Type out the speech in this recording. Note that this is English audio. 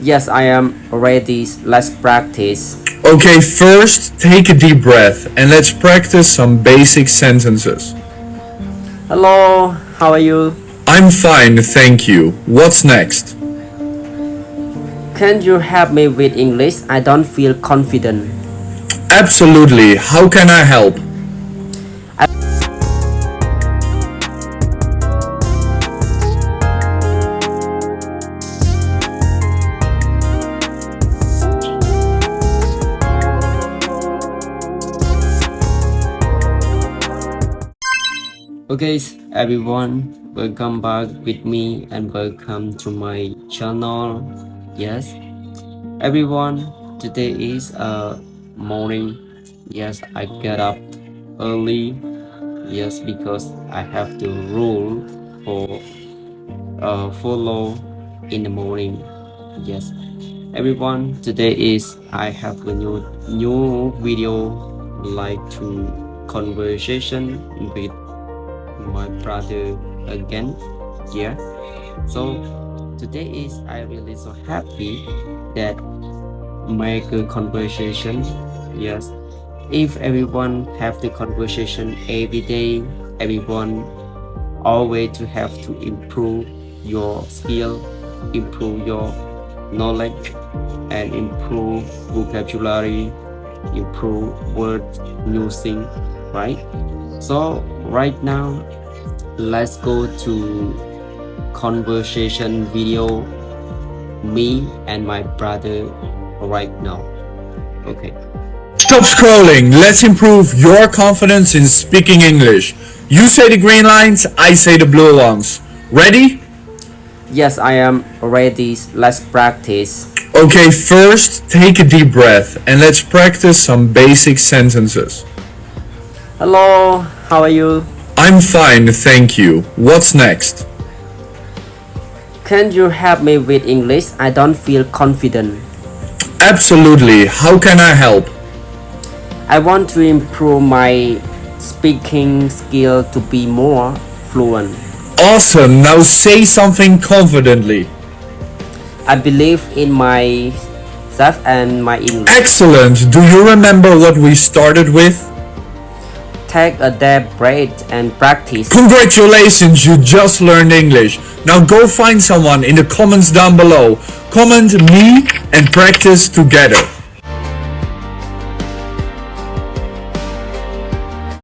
Yes, I am ready. Let's practice. Okay, first take a deep breath and let's practice some basic sentences. Hello, how are you? I'm fine, thank you. What's next? Can you help me with English? I don't feel confident. Absolutely, how can I help? Okay, everyone, welcome back with me and welcome to my channel. Yes, everyone, today is morning. Yes, I get up early. Yes, because I have to rule for follow in the morning. Yes, everyone, today is I have a new video like to conversation with my brother again. Yeah, so today is I really so happy that make a conversation. Yes, if everyone have the conversation every day, everyone always to have to improve your skill, improve your knowledge, and improve vocabulary, improve word using, right? So right now let's go to conversation video, me and my brother right now. Okay, Stop scrolling, let's improve your confidence in speaking English. You say the green lines, I say the blue ones. Ready? yes, I am ready. Let's practice. Okay, first take a deep breath and let's practice some basic sentences. Hello, how are you? I'm fine, thank you. What's next? Can you help me with English? I don't feel confident. Absolutely, how can I help? I want to improve my speaking skill to be more fluent. Awesome, now say something confidently. I believe in myself and my English. Excellent, do you remember what we started with? Take a deep breath and practice. Congratulations, you just learned English. Now go find someone in the comments down below. Comment me and practice together.